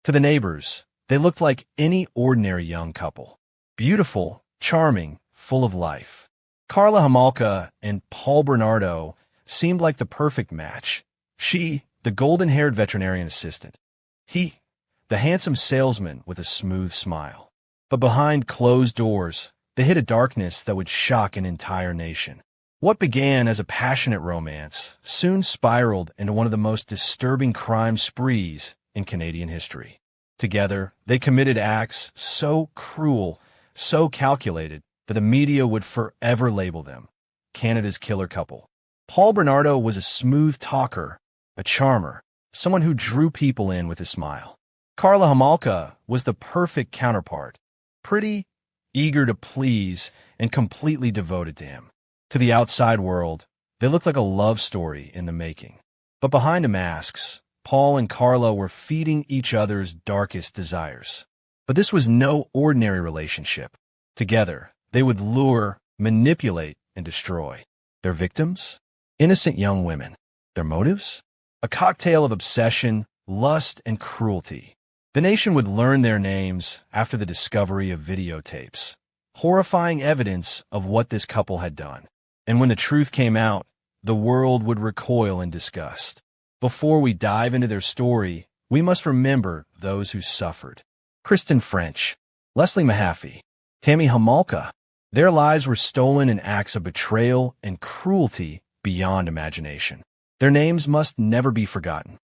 To the neighbors, they looked like any ordinary young couple. Beautiful, charming, full of life. Karla Homolka and Paul Bernardo seemed like the perfect match. She, the golden-haired veterinarian assistant. He, the handsome salesman with a smooth smile. But behind closed doors, they hid a darkness that would shock an entire nation. What began as a passionate romance soon spiraled into one of the most disturbing crime sprees in Canadian history. Together, they committed acts so cruel, so calculated, that the media would forever label them Canada's killer couple. Paul Bernardo was a smooth talker, a charmer, someone who drew people in with his smile. Karla Homolka was the perfect counterpart, pretty, eager to please, and completely devoted to him. To the outside world, they looked like a love story in the making. But behind the masks, Paul and Karla were feeding each other's darkest desires. But this was no ordinary relationship. Together, they would lure, manipulate, and destroy. Their victims? Innocent young women. Their motives? A cocktail of obsession, lust, and cruelty. The nation would learn their names after the discovery of videotapes, horrifying evidence of what this couple had done. And when the truth came out, the world would recoil in disgust. Before we dive into their story, we must remember those who suffered. Kristen French, Leslie Mahaffey, Tammy Homolka. Their lives were stolen in acts of betrayal and cruelty beyond imagination. Their names must never be forgotten.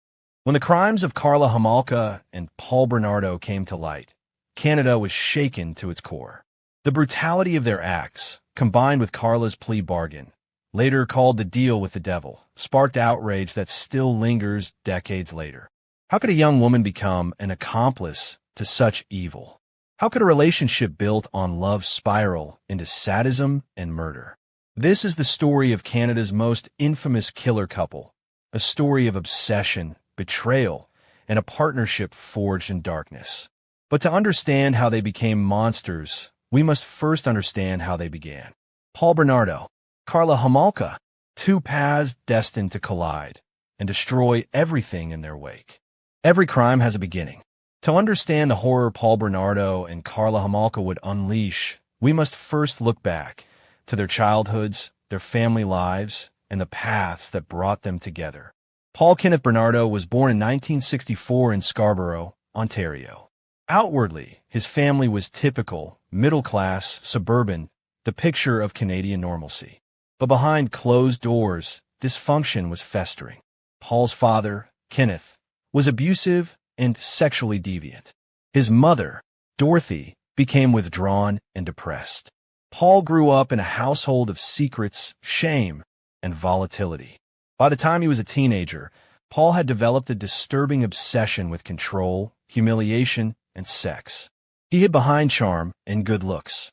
When the crimes of Karla Homolka and Paul Bernardo came to light, Canada was shaken to its core. The brutality of their acts, combined with Karla's plea bargain, later called the deal with the devil, sparked outrage that still lingers decades later. How could a young woman become an accomplice to such evil? How could a relationship built on love spiral into sadism and murder? This is the story of Canada's most infamous killer couple, a story of obsession, betrayal, and a partnership forged in darkness. But to understand how they became monsters, we must first understand how they began. Paul Bernardo, Karla Homolka, two paths destined to collide and destroy everything in their wake. Every crime has a beginning. To understand the horror Paul Bernardo and Karla Homolka would unleash, we must first look back to their childhoods, their family lives, and the paths that brought them together. Paul Kenneth Bernardo was born in 1964 in Scarborough, Ontario. Outwardly, his family was typical, middle-class, suburban, the picture of Canadian normalcy. But behind closed doors, dysfunction was festering. Paul's father, Kenneth, was abusive and sexually deviant. His mother, Dorothy, became withdrawn and depressed. Paul grew up in a household of secrets, shame, and volatility. By the time he was a teenager, Paul had developed a disturbing obsession with control, humiliation, and sex. He hid behind charm and good looks.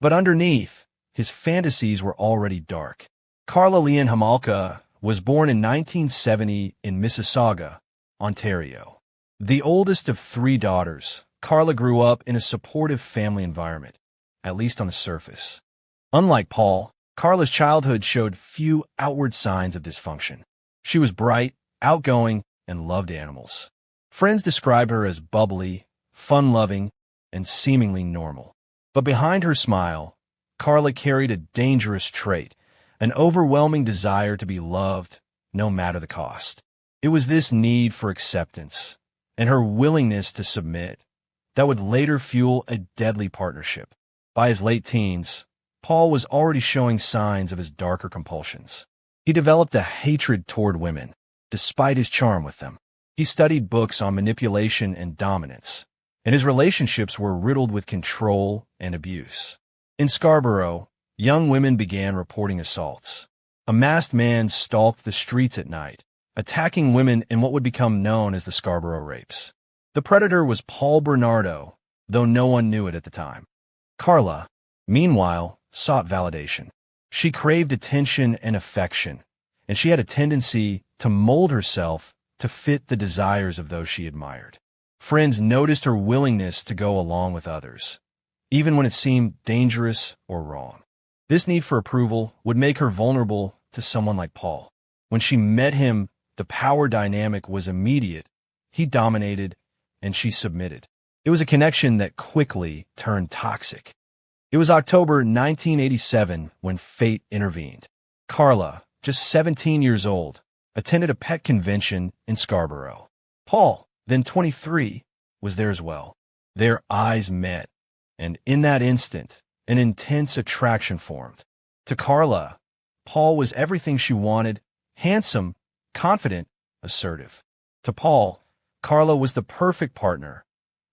But underneath, his fantasies were already dark. Karla Leanne Homolka was born in 1970 in Mississauga, Ontario. The oldest of three daughters, Karla grew up in a supportive family environment, at least on the surface. Unlike Paul, Karla's childhood showed few outward signs of dysfunction. She was bright, outgoing, and loved animals. Friends described her as bubbly, fun-loving, and seemingly normal. But behind her smile, Karla carried a dangerous trait, an overwhelming desire to be loved, no matter the cost. It was this need for acceptance, and her willingness to submit, that would later fuel a deadly partnership. By his late teens, Paul was already showing signs of his darker compulsions. He developed a hatred toward women, despite his charm with them. He studied books on manipulation and dominance, and his relationships were riddled with control and abuse. In Scarborough, young women began reporting assaults. A masked man stalked the streets at night, attacking women in what would become known as the Scarborough Rapes. The predator was Paul Bernardo, though no one knew it at the time. Karla, meanwhile, sought validation. She craved attention and affection, and she had a tendency to mold herself to fit the desires of those she admired. Friends noticed her willingness to go along with others, even when it seemed dangerous or wrong. This need for approval would make her vulnerable to someone like Paul. When she met him, the power dynamic was immediate. He dominated, and she submitted. It was a connection that quickly turned toxic. It was October 1987 when fate intervened. Karla, just 17 years old, attended a pet convention in Scarborough. Paul, then 23, was there as well. Their eyes met, and in that instant, an intense attraction formed. To Karla, Paul was everything she wanted: handsome, confident, assertive. To Paul, Karla was the perfect partner: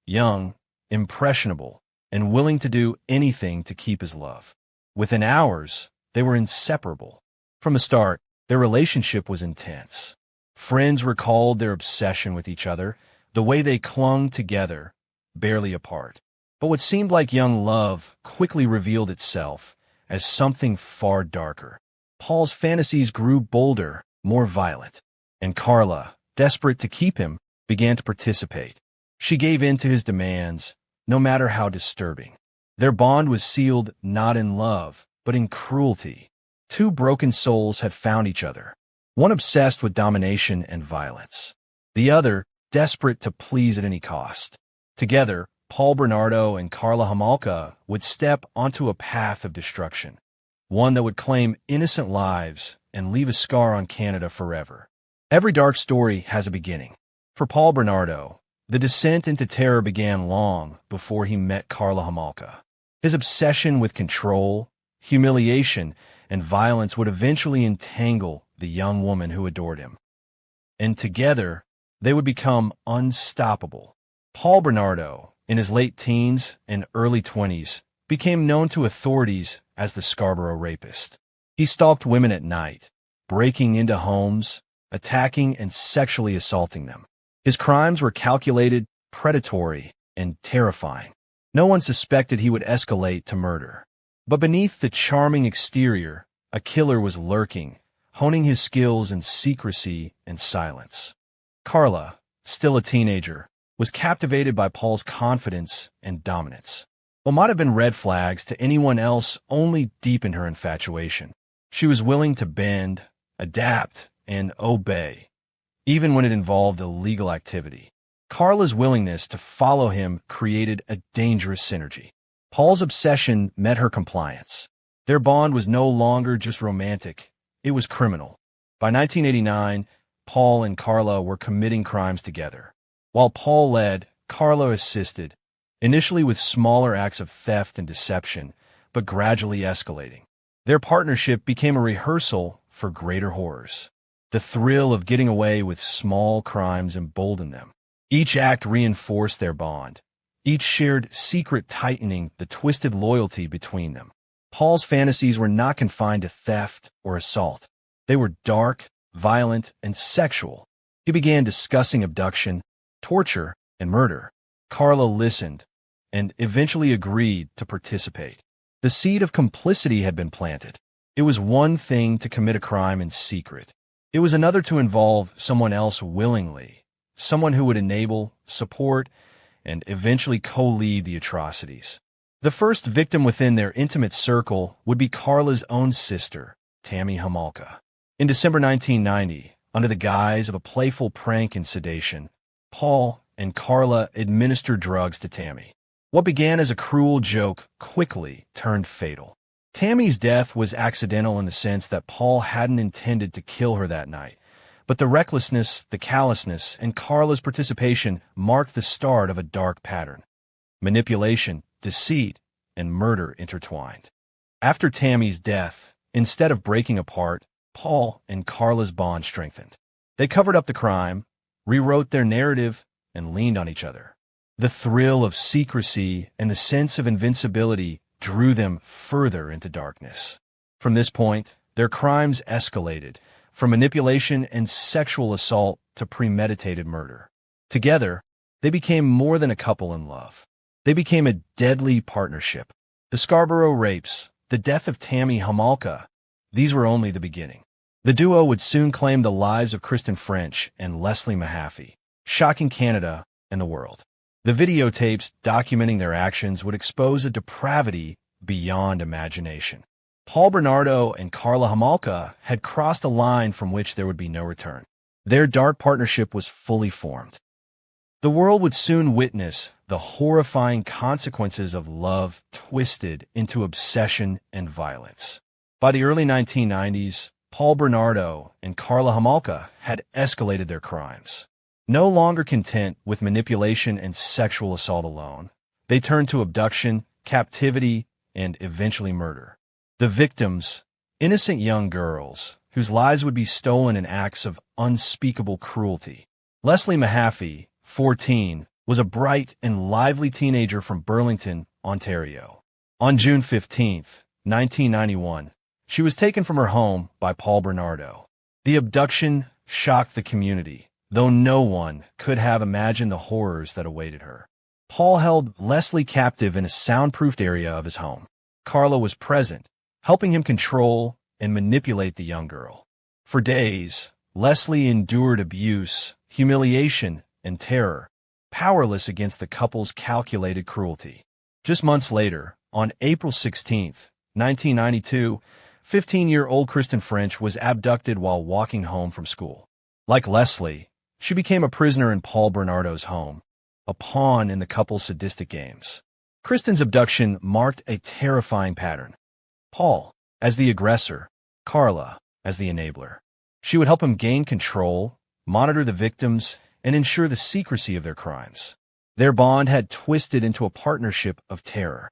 young, impressionable, and willing to do anything to keep his love. Within hours, they were inseparable. From the start, their relationship was intense. Friends recalled their obsession with each other, the way they clung together, barely apart. But what seemed like young love quickly revealed itself as something far darker. Paul's fantasies grew bolder, more violent, and Karla, desperate to keep him, began to participate. She gave in to his demands, no matter how disturbing. Their bond was sealed not in love, but in cruelty. Two broken souls had found each other, one obsessed with domination and violence, the other desperate to please at any cost. Together, Paul Bernardo and Karla Homolka would step onto a path of destruction, one that would claim innocent lives and leave a scar on Canada forever. Every dark story has a beginning. For Paul Bernardo, the descent into terror began long before he met Karla Homolka. His obsession with control, humiliation, and violence would eventually entangle the young woman who adored him. And together, they would become unstoppable. Paul Bernardo, in his late teens and early 20s, became known to authorities as the Scarborough Rapist. He stalked women at night, breaking into homes, attacking and sexually assaulting them. His crimes were calculated, predatory, and terrifying. No one suspected he would escalate to murder. But beneath the charming exterior, a killer was lurking, honing his skills in secrecy and silence. Karla, still a teenager, was captivated by Paul's confidence and dominance. What might have been red flags to anyone else only deepened her infatuation. She was willing to bend, adapt, and obey, even when it involved illegal activity. Karla's willingness to follow him created a dangerous synergy. Paul's obsession met her compliance. Their bond was no longer just romantic, it was criminal. By 1989, Paul and Karla were committing crimes together. While Paul led, Karla assisted, initially with smaller acts of theft and deception, but gradually escalating. Their partnership became a rehearsal for greater horrors. The thrill of getting away with small crimes emboldened them. Each act reinforced their bond. Each shared secret tightening the twisted loyalty between them. Paul's fantasies were not confined to theft or assault. They were dark, violent, and sexual. He began discussing abduction, torture, and murder. Karla listened and eventually agreed to participate. The seed of complicity had been planted. It was one thing to commit a crime in secret. It was another to involve someone else willingly, someone who would enable, support, and eventually co-lead the atrocities. The first victim within their intimate circle would be Karla's own sister, Tammy Homolka. In December 1990, under the guise of a playful prank and sedation, Paul and Karla administered drugs to Tammy. What began as a cruel joke quickly turned fatal. Tammy's death was accidental in the sense that Paul hadn't intended to kill her that night, but the recklessness, the callousness, and Karla's participation marked the start of a dark pattern. Manipulation, deceit, and murder intertwined. After Tammy's death, instead of breaking apart, Paul and Karla's bond strengthened. They covered up the crime, rewrote their narrative, and leaned on each other. The thrill of secrecy and the sense of invincibility drew them further into darkness. From this point, their crimes escalated, from manipulation and sexual assault to premeditated murder. Together, they became more than a couple in love. They became a deadly partnership. The Scarborough rapes, the death of Tammy Homolka, these were only the beginning. The duo would soon claim the lives of Kristen French and Leslie Mahaffey, shocking Canada and the world. The videotapes documenting their actions would expose a depravity beyond imagination. Paul Bernardo and Karla Homolka had crossed a line from which there would be no return. Their dark partnership was fully formed. The world would soon witness the horrifying consequences of love twisted into obsession and violence. By the early 1990s, Paul Bernardo and Karla Homolka had escalated their crimes. No longer content with manipulation and sexual assault alone, they turned to abduction, captivity, and eventually murder. The victims, innocent young girls, whose lives would be stolen in acts of unspeakable cruelty. Leslie Mahaffey, 14, was a bright and lively teenager from Burlington, Ontario. On June 15, 1991, she was taken from her home by Paul Bernardo. The abduction shocked the community, though no one could have imagined the horrors that awaited her. Paul held Leslie captive in a soundproofed area of his home. Karla was present, helping him control and manipulate the young girl. For days, Leslie endured abuse, humiliation, and terror, powerless against the couple's calculated cruelty. Just months later, on April 16, 1992, 15-year-old Kristen French was abducted while walking home from school. Like Leslie, she became a prisoner in Paul Bernardo's home, a pawn in the couple's sadistic games. Kristen's abduction marked a terrifying pattern. Paul, as the aggressor, Karla, as the enabler. She would help him gain control, monitor the victims, and ensure the secrecy of their crimes. Their bond had twisted into a partnership of terror.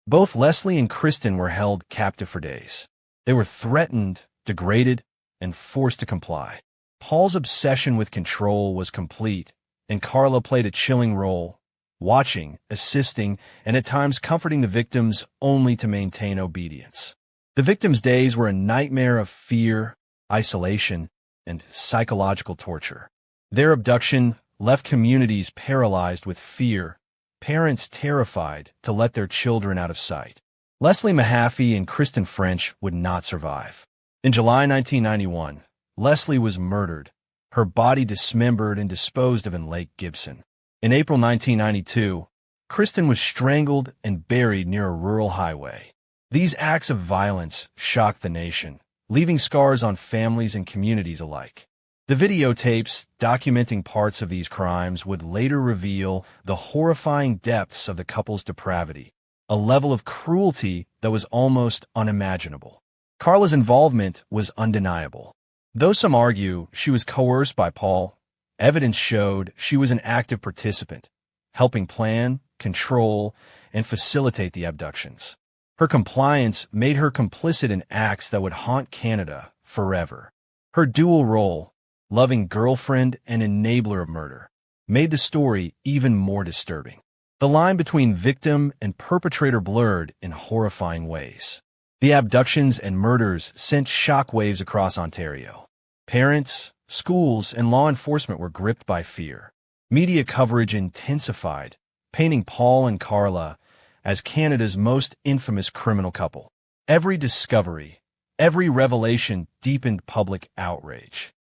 Both Leslie and Kristen were held captive for days. They were threatened, degraded, and forced to comply. Paul's obsession with control was complete, and Karla played a chilling role, watching, assisting, and at times comforting the victims only to maintain obedience. The victims' days were a nightmare of fear, isolation, and psychological torture. Their abduction left communities paralyzed with fear, parents terrified to let their children out of sight. Leslie Mahaffey and Kristen French would not survive. In July 1991, Leslie was murdered, her body dismembered and disposed of in Lake Gibson. In April 1992, Kristen was strangled and buried near a rural highway. These acts of violence shocked the nation, leaving scars on families and communities alike. The videotapes documenting parts of these crimes would later reveal the horrifying depths of the couple's depravity, a level of cruelty that was almost unimaginable. Karla's involvement was undeniable. Though some argue she was coerced by Paul, evidence showed she was an active participant, helping plan, control, and facilitate the abductions. Her compliance made her complicit in acts that would haunt Canada forever. Her dual role, loving girlfriend and enabler of murder, made the story even more disturbing. The line between victim and perpetrator blurred in horrifying ways. The abductions and murders sent shockwaves across Ontario. Parents, schools, and law enforcement were gripped by fear. Media coverage intensified, painting Paul and Karla as Canada's most infamous criminal couple. Every discovery, every revelation deepened public outrage.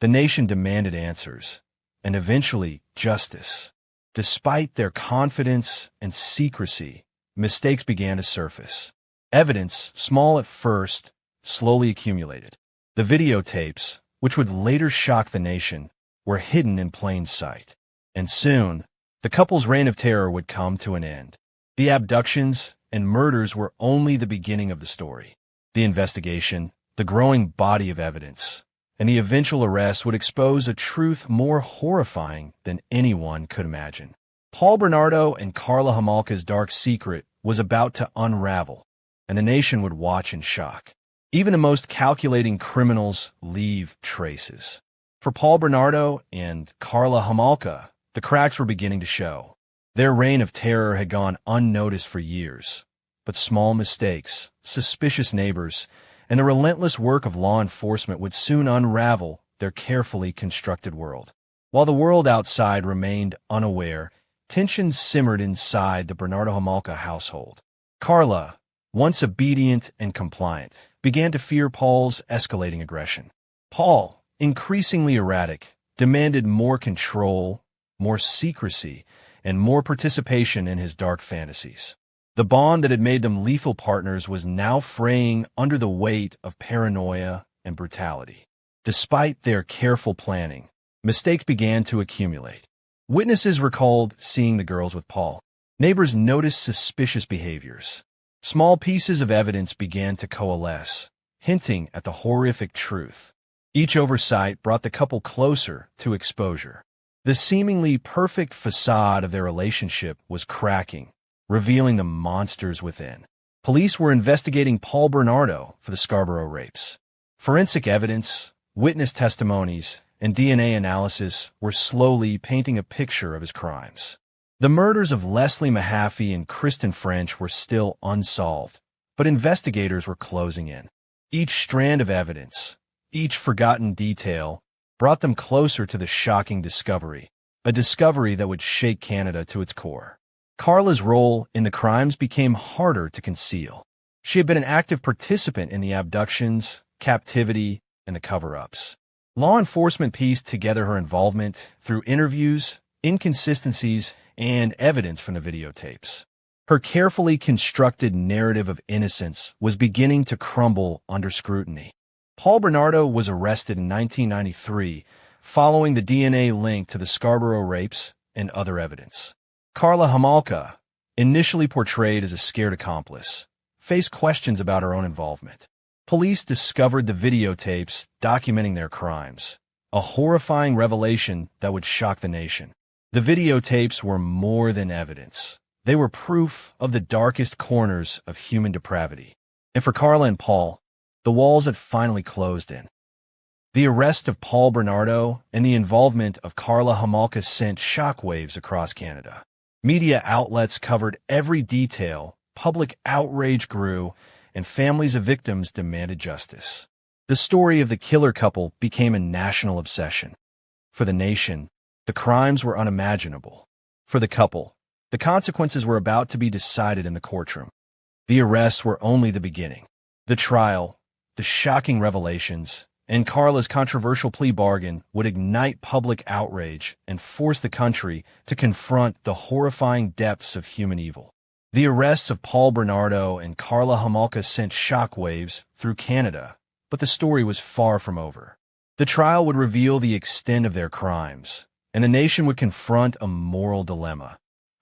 The nation demanded answers, and eventually justice. Despite their confidence and secrecy, mistakes began to surface. Evidence, small at first, slowly accumulated. The videotapes, which would later shock the nation, were hidden in plain sight. And soon, the couple's reign of terror would come to an end. The abductions and murders were only the beginning of the story. The investigation, the growing body of evidence, and the eventual arrest would expose a truth more horrifying than anyone could imagine. Paul Bernardo and Karla Homolka's dark secret was about to unravel, and the nation would watch in shock. Even the most calculating criminals leave traces. For Paul Bernardo and Karla Homolka, the cracks were beginning to show. Their reign of terror had gone unnoticed for years, but small mistakes, suspicious neighbors, and the relentless work of law enforcement would soon unravel their carefully constructed world. While the world outside remained unaware, tensions simmered inside the Bernardo Homolka household. Karla, once obedient and compliant, began to fear Paul's escalating aggression. Paul, increasingly erratic, demanded more control, more secrecy, and more participation in his dark fantasies. The bond that had made them lethal partners was now fraying under the weight of paranoia and brutality. Despite their careful planning, mistakes began to accumulate. Witnesses recalled seeing the girls with Paul. Neighbors noticed suspicious behaviors. Small pieces of evidence began to coalesce, hinting at the horrific truth. Each oversight brought the couple closer to exposure. The seemingly perfect facade of their relationship was cracking, revealing the monsters within. Police were investigating Paul Bernardo for the Scarborough rapes. Forensic evidence, witness testimonies, and DNA analysis were slowly painting a picture of his crimes. The murders of Leslie Mahaffey and Kristen French were still unsolved, but investigators were closing in. Each strand of evidence, each forgotten detail, brought them closer to the shocking discovery, a discovery that would shake Canada to its core. Karla's role in the crimes became harder to conceal. She had been an active participant in the abductions, captivity, and the cover-ups. Law enforcement pieced together her involvement through interviews, inconsistencies, and evidence from the videotapes. Her carefully constructed narrative of innocence was beginning to crumble under scrutiny. Paul Bernardo was arrested in 1993 following the DNA link to the Scarborough rapes and other evidence. Karla Homolka, initially portrayed as a scared accomplice, faced questions about her own involvement. Police discovered the videotapes documenting their crimes, a horrifying revelation that would shock the nation. The videotapes were more than evidence. They were proof of the darkest corners of human depravity. And for Karla and Paul, the walls had finally closed in. The arrest of Paul Bernardo and the involvement of Karla Homolka sent shockwaves across Canada. Media outlets covered every detail, public outrage grew, and families of victims demanded justice. The story of the killer couple became a national obsession. For the nation, the crimes were unimaginable. For the couple, the consequences were about to be decided in the courtroom. The arrests were only the beginning. The trial, the shocking revelations, and Karla's controversial plea bargain would ignite public outrage and force the country to confront the horrifying depths of human evil. The arrests of Paul Bernardo and Karla Homolka sent shockwaves through Canada, but the story was far from over. The trial would reveal the extent of their crimes, and the nation would confront a moral dilemma: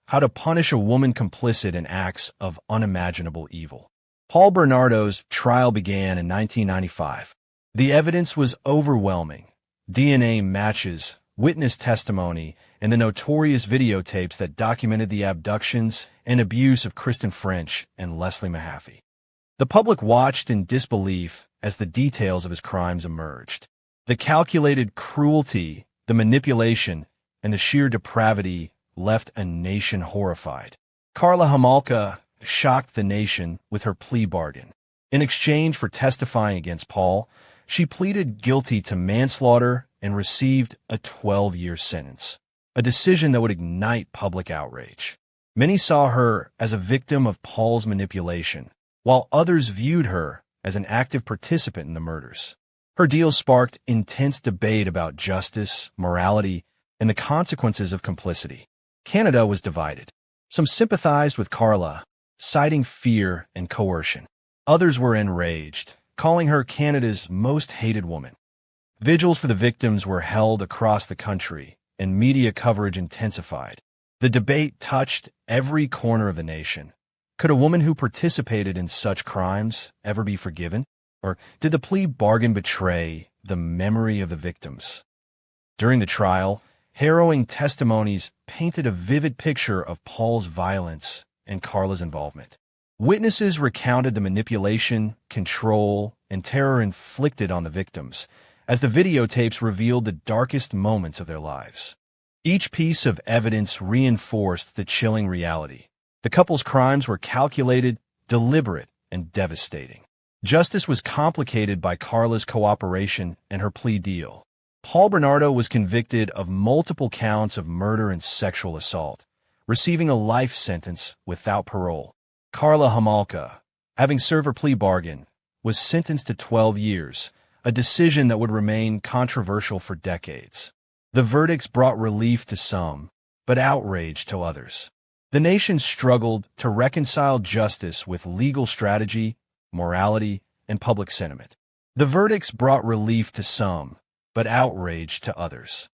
how to punish a woman complicit in acts of unimaginable evil. Paul Bernardo's trial began in 1995. The evidence was overwhelming: DNA matches, witness testimony, and the notorious videotapes that documented the abductions and abuse of Kristen French and Leslie Mahaffey. The public watched in disbelief as the details of his crimes emerged. The calculated cruelty, the manipulation, and the sheer depravity left a nation horrified. Karla Homolka shocked the nation with her plea bargain. In exchange for testifying against Paul, she pleaded guilty to manslaughter and received a 12-year sentence, a decision that would ignite public outrage. Many saw her as a victim of Paul's manipulation, while others viewed her as an active participant in the murders. Her deal sparked intense debate about justice, morality, and the consequences of complicity. Canada was divided. Some sympathized with Karla, citing fear and coercion. Others were enraged, calling her Canada's most hated woman. Vigils for the victims were held across the country, and media coverage intensified. The debate touched every corner of the nation. Could a woman who participated in such crimes ever be forgiven? Or did the plea bargain betray the memory of the victims? During the trial, harrowing testimonies painted a vivid picture of Paul's violence and Karla's involvement. Witnesses recounted the manipulation, control, and terror inflicted on the victims, as the videotapes revealed the darkest moments of their lives. Each piece of evidence reinforced the chilling reality. The couple's crimes were calculated, deliberate, and devastating. Justice was complicated by Karla's cooperation and her plea deal. Paul Bernardo was convicted of multiple counts of murder and sexual assault, receiving a life sentence without parole. Karla Homolka, having served her plea bargain, was sentenced to 12 years, a decision that would remain controversial for decades. The verdicts brought relief to some, but outrage to others. The nation struggled to reconcile justice with legal strategy, morality, and public sentiment. The verdicts brought relief to some, but outrage to others.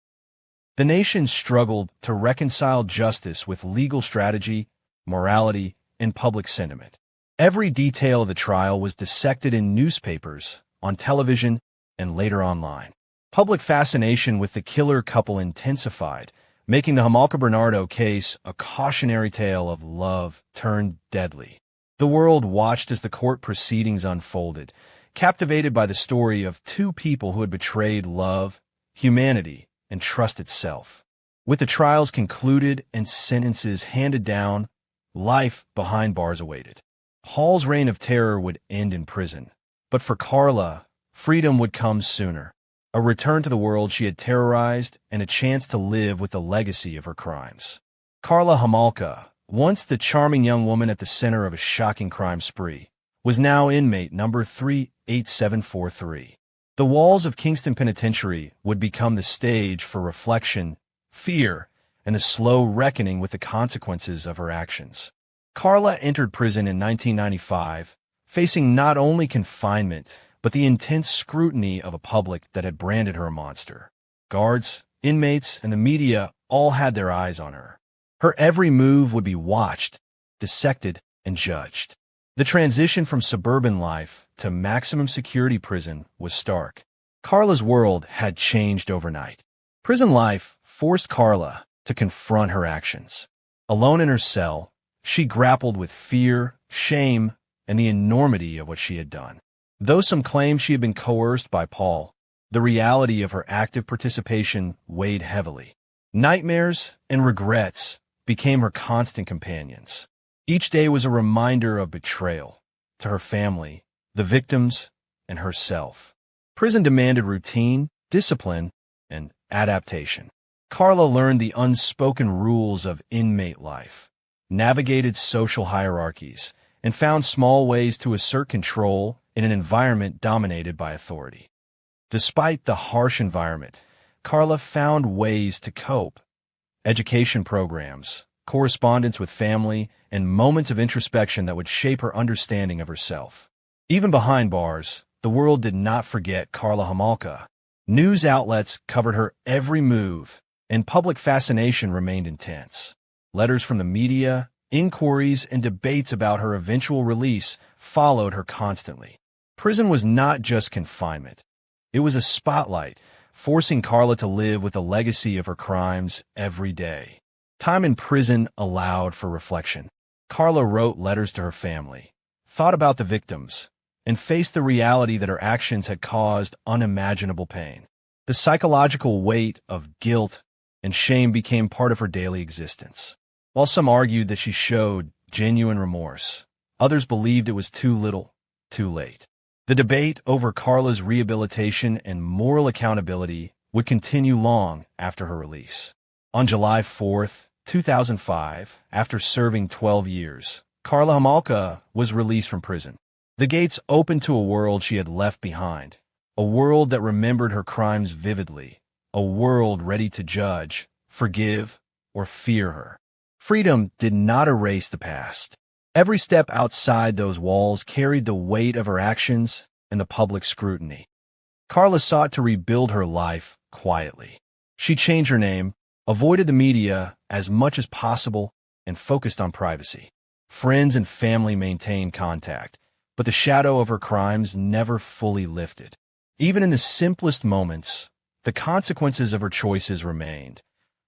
The nation struggled to reconcile justice with legal strategy, morality, and public sentiment. Every detail of the trial was dissected in newspapers, on television, and later online. Public fascination with the killer couple intensified, making the Homolka-Bernardo case a cautionary tale of love turned deadly. The world watched as the court proceedings unfolded, captivated by the story of two people who had betrayed love, humanity, and trust itself. With the trials concluded and sentences handed down, life behind bars awaited. Paul's reign of terror would end in prison. But for Karla, freedom would come sooner. A return to the world she had terrorized and a chance to live with the legacy of her crimes. Karla Homolka, once the charming young woman at the center of a shocking crime spree, was now inmate number 38743. The walls of Kingston Penitentiary would become the stage for reflection, fear, and the slow reckoning with the consequences of her actions. Karla entered prison in 1995, facing not only confinement, but the intense scrutiny of a public that had branded her a monster. Guards, inmates, and the media all had their eyes on her. Her every move would be watched, dissected, and judged. The transition from suburban life to maximum security prison was stark. Karla's world had changed overnight. Prison life forced Karla to confront her actions. Alone in her cell, she grappled with fear, shame, and the enormity of what she had done. Though some claimed she had been coerced by Paul, the reality of her active participation weighed heavily. Nightmares and regrets became her constant companions. Each day was a reminder of betrayal to her family, the victims, and herself. Prison demanded routine, discipline, and adaptation. Karla learned the unspoken rules of inmate life, navigated social hierarchies, and found small ways to assert control in an environment dominated by authority. Despite the harsh environment, Karla found ways to cope. Education programs, correspondence with family, and moments of introspection that would shape her understanding of herself. Even behind bars, the world did not forget Karla Homolka. News outlets covered her every move, and public fascination remained intense. Letters from the media, inquiries, and debates about her eventual release followed her constantly. Prison was not just confinement. It was a spotlight, forcing Karla to live with the legacy of her crimes every day. Time in prison allowed for reflection. Karla wrote letters to her family, thought about the victims, and faced the reality that her actions had caused unimaginable pain. The psychological weight of guilt and shame became part of her daily existence. While some argued that she showed genuine remorse, others believed it was too little, too late. The debate over Karla's rehabilitation and moral accountability would continue long after her release. On July 4, 2005, after serving 12 years, Karla Homolka was released from prison. The gates opened to a world she had left behind, a world that remembered her crimes vividly, a world ready to judge, forgive, or fear her. Freedom did not erase the past. Every step outside those walls carried the weight of her actions and the public scrutiny. Karla sought to rebuild her life quietly. She changed her name, avoided the media as much as possible, and focused on privacy. Friends and family maintained contact, but the shadow of her crimes never fully lifted. Even in the simplest moments, the consequences of her choices remained,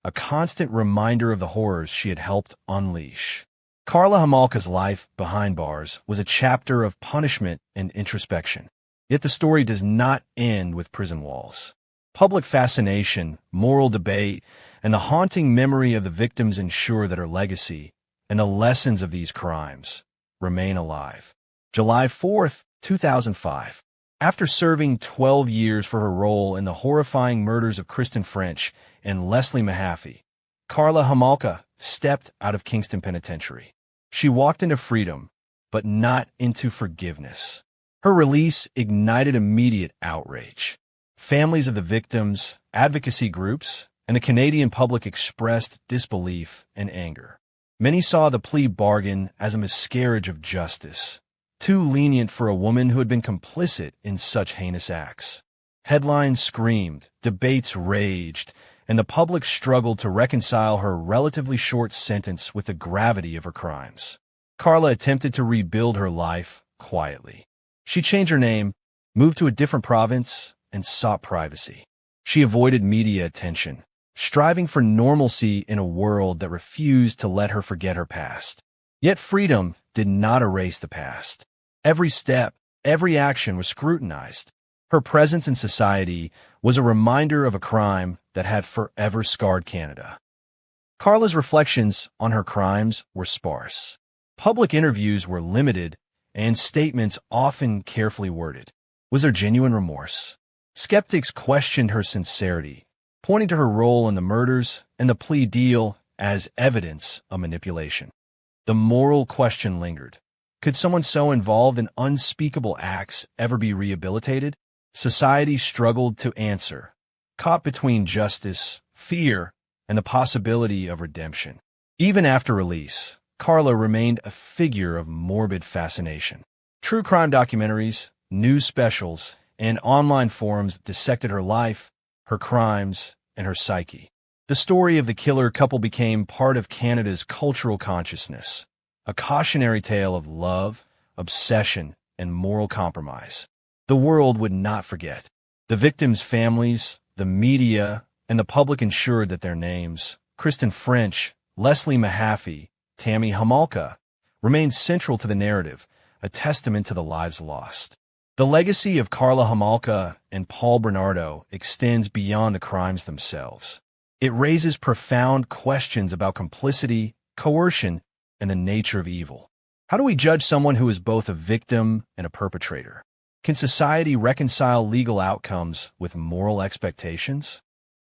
a constant reminder of the horrors she had helped unleash. Karla Homolka's life behind bars was a chapter of punishment and introspection. Yet the story does not end with prison walls. Public fascination, moral debate, and the haunting memory of the victims ensure that her legacy and the lessons of these crimes remain alive. July 4, 2005. After serving 12 years for her role in the horrifying murders of Kristen French and Leslie Mahaffey, Karla Homolka stepped out of Kingston Penitentiary. She walked into freedom, but not into forgiveness. Her release ignited immediate outrage. Families of the victims, advocacy groups, and the Canadian public expressed disbelief and anger. Many saw the plea bargain as a miscarriage of justice, too lenient for a woman who had been complicit in such heinous acts. Headlines screamed, debates raged, and the public struggled to reconcile her relatively short sentence with the gravity of her crimes. Karla attempted to rebuild her life quietly. She changed her name, moved to a different province, and sought privacy. She avoided media attention, striving for normalcy in a world that refused to let her forget her past. Yet freedom did not erase the past. Every step, every action was scrutinized. Her presence in society was a reminder of a crime that had forever scarred Canada. Karla's reflections on her crimes were sparse. Public interviews were limited, and statements often carefully worded. Was there genuine remorse? Skeptics questioned her sincerity, pointing to her role in the murders and the plea deal as evidence of manipulation. The moral question lingered. Could someone so involved in unspeakable acts ever be rehabilitated? Society struggled to answer, caught between justice, fear, and the possibility of redemption. Even after release, Karla remained a figure of morbid fascination. True crime documentaries, news specials, and online forums dissected her life, her crimes, and her psyche. The story of the killer couple became part of Canada's cultural consciousness, a cautionary tale of love, obsession, and moral compromise. The world would not forget. The victims' families, the media, and the public ensured that their names, Kristen French, Leslie Mahaffey, Tammy Homolka, remained central to the narrative, a testament to the lives lost. The legacy of Karla Homolka and Paul Bernardo extends beyond the crimes themselves. It raises profound questions about complicity, coercion, and the nature of evil. How do we judge someone who is both a victim and a perpetrator? Can society reconcile legal outcomes with moral expectations?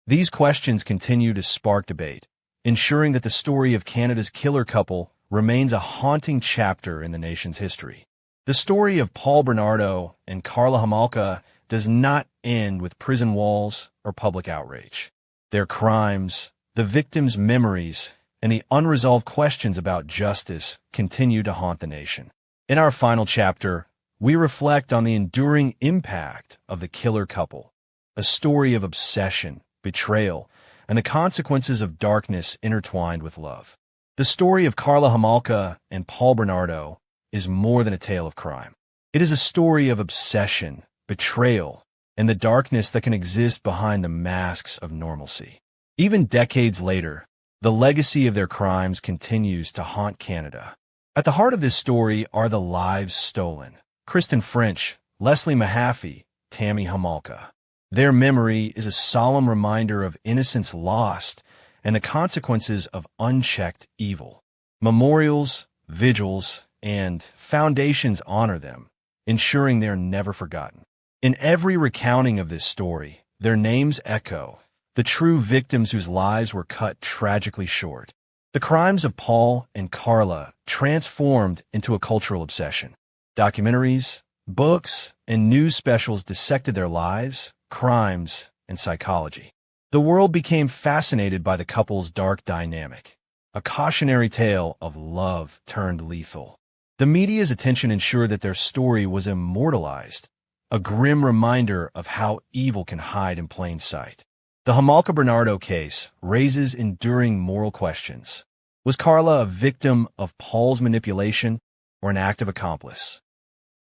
These questions continue to spark debate, ensuring that the story of Canada's killer couple remains a haunting chapter in the nation's history. The story of Paul Bernardo and Karla Homolka does not end with prison walls or public outrage. Their crimes, the victims' memories, and the unresolved questions about justice continue to haunt the nation. In our final chapter, we reflect on the enduring impact of the killer couple, a story of obsession, betrayal, and the consequences of darkness intertwined with love. The story of Karla Homolka and Paul Bernardo is more than a tale of crime. It is a story of obsession, betrayal, and the darkness that can exist behind the masks of normalcy. Even decades later, the legacy of their crimes continues to haunt Canada. At the heart of this story are the lives stolen. Kristen French, Leslie Mahaffey, Tammy Homolka. Their memory is a solemn reminder of innocence lost and the consequences of unchecked evil. Memorials, vigils, and foundations honor them, ensuring they are never forgotten. In every recounting of this story, their names echo, the true victims whose lives were cut tragically short. The crimes of Paul and Karla transformed into a cultural obsession. Documentaries, books, and news specials dissected their lives, crimes, and psychology. The world became fascinated by the couple's dark dynamic, a cautionary tale of love turned lethal. The media's attention ensured that their story was immortalized, a grim reminder of how evil can hide in plain sight. The Homolka-Bernardo case raises enduring moral questions. Was Karla a victim of Paul's manipulation or an active accomplice?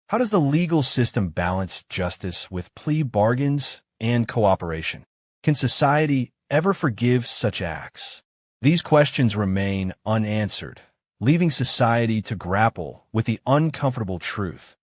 How does the legal system balance justice with plea bargains and cooperation? Can society ever forgive such acts? These questions remain unanswered, leaving society to grapple with the uncomfortable truth.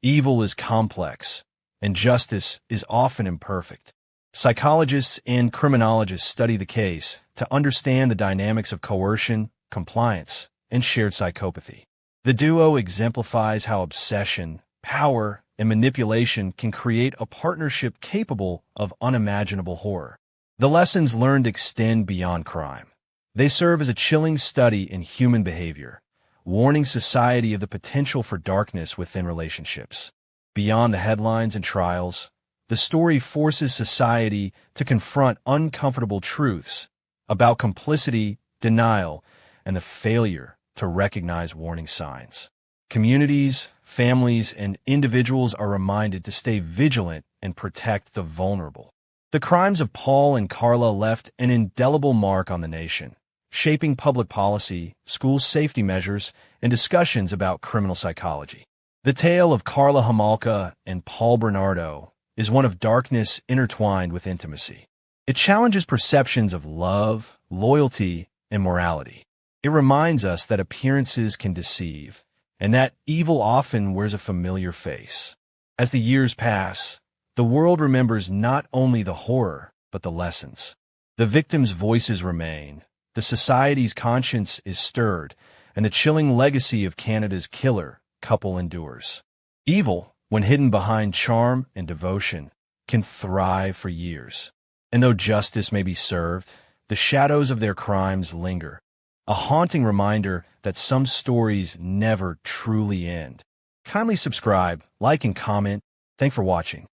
Evil is complex, and justice is often imperfect. Psychologists and criminologists study the case to understand the dynamics of coercion, compliance, and shared psychopathy. The duo exemplifies how obsession, power, and manipulation can create a partnership capable of unimaginable horror. The lessons learned extend beyond crime. They serve as a chilling study in human behavior, warning society of the potential for darkness within relationships. Beyond the headlines and trials, the story forces society to confront uncomfortable truths about complicity, denial, and the failure to recognize warning signs. Communities, families, and individuals are reminded to stay vigilant and protect the vulnerable. The crimes of Paul and Karla left an indelible mark on the nation, shaping public policy, school safety measures, and discussions about criminal psychology. The tale of Karla Homolka and Paul Bernardo is one of darkness intertwined with intimacy. It challenges perceptions of love, loyalty, and morality. It reminds us that appearances can deceive, and that evil often wears a familiar face. As the years pass, the world remembers not only the horror, but the lessons. The victims' voices remain, the society's conscience is stirred, and the chilling legacy of Canada's killer couple endures. Evil, when hidden behind charm and devotion, can thrive for years. And though justice may be served, the shadows of their crimes linger, a haunting reminder that some stories never truly end. Kindly subscribe, like, and comment. Thanks for watching.